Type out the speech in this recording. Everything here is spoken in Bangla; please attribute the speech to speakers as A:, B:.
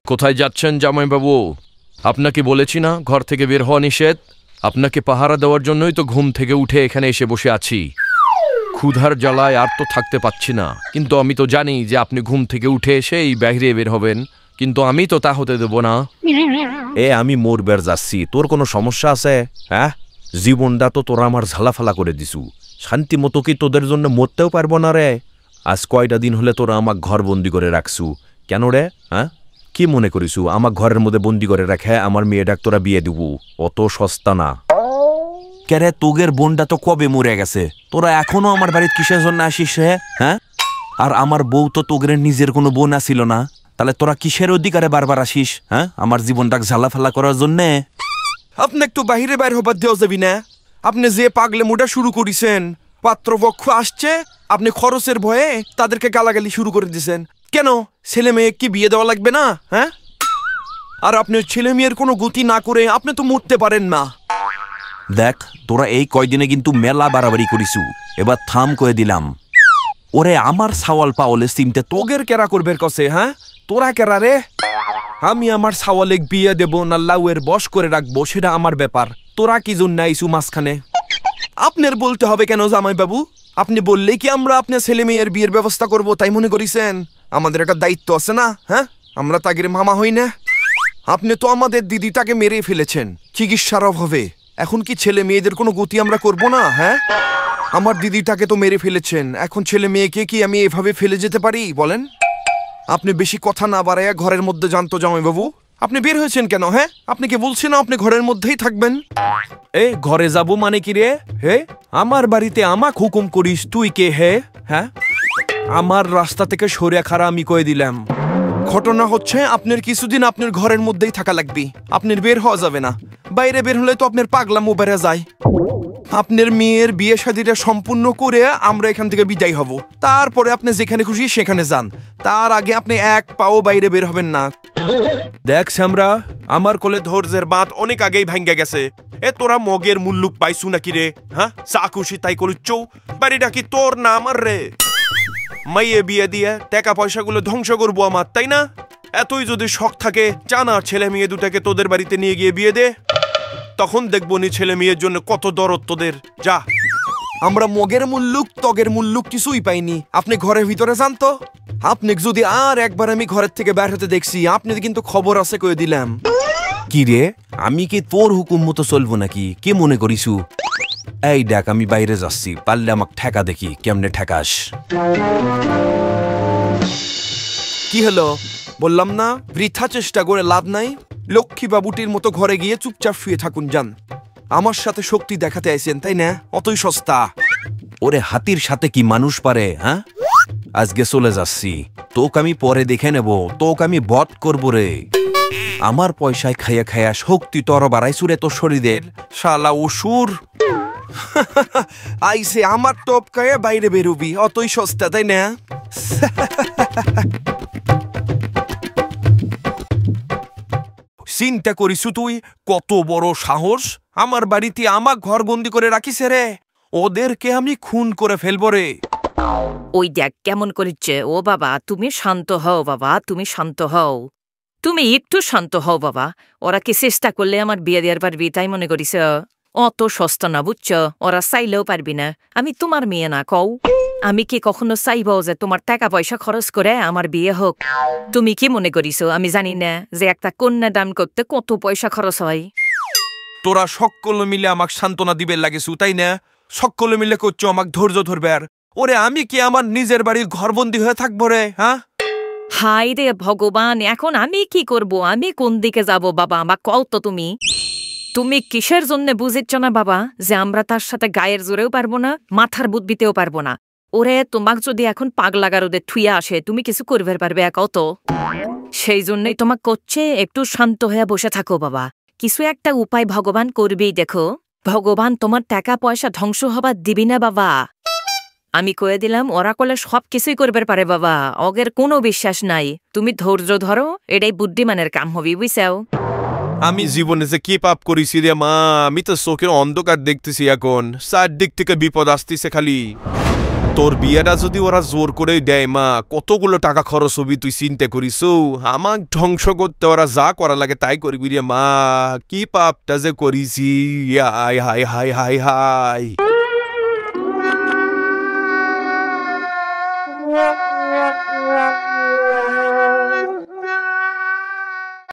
A: কোথায় যাচ্ছেন জামাইবাবু? আপনাকে বলেছি না ঘর থেকে বের হওয়া নিষেধ? আপনাকে পাহারা দেওয়ার জন্যই তো ঘুম থেকে উঠে এখানে এসে বসে আছি। ক্ষুধার জ্বালায় আর তো থাকতে পাচ্ছি না, কিন্তু আমি তো জানি যে আপনি ঘুম থেকে উঠে এসে এই বাইরে বের হবেন, কিন্তু আমি তো তা হতে দেব না।
B: আমি মরবার যাচ্ছি, তোর কোনো সমস্যা আছে? হ্যাঁ, জীবনটা তো তোরা আমার ঝালাফালা করে দিছু, শান্তি মতো কি তোদের জন্য মরতেও পারবো না রে? আজ কয়টা দিন হলে তোরা আমাক ঘর বন্দি করে রাখছু কেন রে? হ্যাঁ, কি মনে করিছু আমাক ঘরের মধ্যে বন্দি করে রাখে আমার মেয়েটাক তোরা বিয়ে দিব? অত সস্তা না। কেরে, তোগের বোনটা তো কবে মরে গেছে, তোরা এখনো আমার বাড়িতে কিসের জন্য আসিস রে? হ্যাঁ, আর আমার বউ তো তোগের নিজের কোনো বোন আসিল না, তাহলে তোরা কিসের অধিকারে বারবার আসিস? হ্যাঁ, আমার জীবনটাকে ঝালাফালা করার জন্যে?
C: আপনি একটু বাহিরে বাইর হবার দেওয়া যাবি না? আপনি যে পাগলে মোটা শুরু করেছেন, পাত্রপক্ষ আসছে, আপনি খরচের ভয়ে তাদেরকে গালাগালি শুরু করে দিয়েছেন। কেন, ছেলে মেয়ে কি বিয়ে দেওয়া লাগবে না? হ্যাঁ, আর আপনি ছেলে মেয়ের কোনো গতি না করে আপনি তো মরতে পারেন না।
B: দেখ, তোরা এই কয়দিনে কিন্তু মেলা বাড়াবাড়ি করিছু, এবার থাম করে দিলাম। ওরে আমার সাওয়াল পাওলে চিনতে
C: তোগের কেরা করবের কসে? হ্যাঁ, তোরা কেরা রে? আমি আমার সাওয়ালেক বিয়ে দেব না লাউয়ের বশ করে রাখবো সেটা আমার ব্যাপার, তোরা কি জন্য আইসু মাঝখানে? আপনার বলতে হবে কেন জামাইবাবু? আপনি বললেই কি আমরা আপনার ছেলে মেয়ের বিয়ের ব্যবস্থা করব তাই মনে করিছেন? আমাদের একটা দায়িত্ব আছে না? হ্যাঁ, আমরা তাগের মামা হই না? আপনি তো আমাদের দিদিটাকে মেরে ফেলেছেন চিকিৎসার অভাবে, এখন কি ছেলে মেয়েদের কোনো গতি আমরা করব না? হ্যাঁ, আমার দিদিটাকে তো মেরে ফেলেছেন, এখন ছেলে মেয়েকে কি আমি এভাবে ফেলে যেতে পারি বলেন? আপনি বেশি কথা না বাড়াইয়া ঘরের মধ্যে জানতো জামাইবাবু। আপনি বের হয়েছেন কেন? হ্যাঁ, আপনি কি বলছেন আপনি ঘরের মধ্যেই থাকবেন? ঘরে যাব মানে কি রে? হে, আমার বাড়িতে আমাক হুকুম করিস তুই কে হে? হ্যাঁ, আমার রাস্তা থেকে সরে খারা আমি কয়ে দিলাম। ঘটনা হচ্ছে আপনার কিছুদিন আপনার ঘরের মধ্যেই থাকা লাগবে, আপনার বের হওয়া যাবে না। বাইরে বের হলে তো আপনার পাগলামো বেড়ে যায়। আপনার মেয়ের বিয়ে শাদীটা সম্পূর্ণ করে আমরা এখান থেকে বিদায় হব, তারপরে আপনি যেখানে খুশি সেখানে যান, তার আগে আপনি এক পাও বাইরে বের হবেন না। দেখ শ্যামরা, আমার কোলে ধৈর্যের বাঁধ অনেক আগেই ভাঙ্গা গেছে। তোরা মগের মুল্লুক পাইছু নাকি রে? হ্যাঁ, চা খুশি তাই করিচ্ছ, বাড়িটা কি তোর না আমার রে? মাইয়ে বিয়ে দিয়ে টাকা পয়সাগুলো ধ্বংস করবো আমার, তাই না? এতই যদি শখ থাকে, জানা ছেলে মেয়ে দুটাকে তোদের বাড়িতে নিয়ে গিয়ে বিয়ে দে, তখন দেখবো নি ছেলে মেয়ের জন্য কত দরদ তোদের। যা, আমরা মগের মুল্লুক তগের মুল্লুক কিছুই পাইনি, আপনি ঘরের ভিতরে যান তো। আপনি যদি আর একবার আমি ঘরের থেকে বের হতে দেখছি, আপনি কিন্তু খবর আছে কয়ে দিলাম।
B: কি রে, আমি কি তোর হুকুম মতো চলবো নাকি? কি মনে করিছু? এই দেখ, আমি বাইরে যাচ্ছি, পারলে আমাকে ঠেকা, দেখি কেমনে ঠেকাস।
C: কি হলো বললাম না, বৃথা চেষ্টা করে লাভ নাই। লক্ষ্মী বাবুটির মতো ঘরে গিয়ে চুপচাপ শুয়ে থাকুন যান। আমার সাথে শক্তি দেখাতে আইছেন তাই না? অতই সস্তা।
B: ওরে, হাতির সাথে কি মানুষ পারে? হ্যাঁ, আজকে চলে যাচ্ছি, তোকে আমি পরে দেখে নেব, তোকে আমি বধ করবো রে। আমার পয়সায় খাইয়া খাইয়া শক্তি তর বাড়াইছু রে তোর শরীরের, শালা অসুর।
C: আইসে আমার টপ খাইয়া বাইরে বেরোবি, অতই সস্তা তাই না? চিন্তা করিস তুই কত বড় সাহস? আমার বাড়িতে আমাক ঘর বন্দি করে রাখিস রে, ওদেরকে আমি খুন করে ফেলবো রে।
D: ওই দেখ কেমন করিচ্ছে। ও বাবা, তুমি শান্ত হও বাবা, তুমি শান্ত হও, তুমি একটু শান্ত হও বাবা। ওরা কি চেষ্টা করলে আমার বিয়ে দেওয়ার পারবি তাই মনে করিস? অত সস্তা না বুঝছ, ওরা চাইলেও পারবি না। আমি তোমার মেয়ে না কও? আমি কি কখনো চাইব যে তোমার টাকা পয়সা খরচ করে আমার বিয়ে হোক? তুমি কি মনে করিস আমি জানি না যে একটা কন্যা দান করতে কত পয়সা খরচ হয়?
C: তোরা সকলে মিলে আমাকে সান্ত্বনা দিবে লাগিছু তাই না? সকলে মিলে করছো আমাকে ধৈর্য ধরবে। আর ওরে, আমি কি আমার নিজের বাড়ির ঘরবন্দি হয়ে থাকবো রে? হ্যাঁ,
D: হাই রে ভগবান, এখন আমি কি করব? আমি কোন দিকে যাব বাবা? আমাকে কও তো তুমি। তুমি কিসের জন্য বুঝিচ্ছ না বাবা যে আমরা তার সাথে গায়ের জোরেও পারবো না, মাথার বুদ্ধিতেও পারবো না? ওরে, তোমাক যদি এখন পাগলাগার ওদের থুইয়া আসে, তুমি কিছু করবে পারবে একাও তো? সেই জন্যই তোমাক করছে একটু শান্ত হয়ে বসে থাকো বাবা, কিছু একটা উপায় ভগবান করবেই দেখো। ভগবান তোমার টাকা পয়সা ধ্বংস হবার দিবি না বাবা। আমি কয়ে দিলাম, ওরা করলে সব কিছুই করবে পারে বাবা, অগের কোনো বিশ্বাস নাই। তুমি ধৈর্য ধরো, এটাই বুদ্ধিমানের কাম হবি, বুঝছাও?
C: আমি জীবনে যে কি পাপ করেছি রে মা, আমি তো চোখের অন্ধকার দেখতেছি এখন, চারদিক থেকে বিপদ আসতেছে খালি। তোর বিয়েটা যদি ওরা জোর করে দেয় মা, কতগুলো টাকা খরচ হবি তুই চিন্তা করিস? আমাক ধ্বংস করতে ওরা যা করা লাগে তাই করবি রে মা। কি পাপটা যে করিছি, হাই হাই হাই হাই হাই।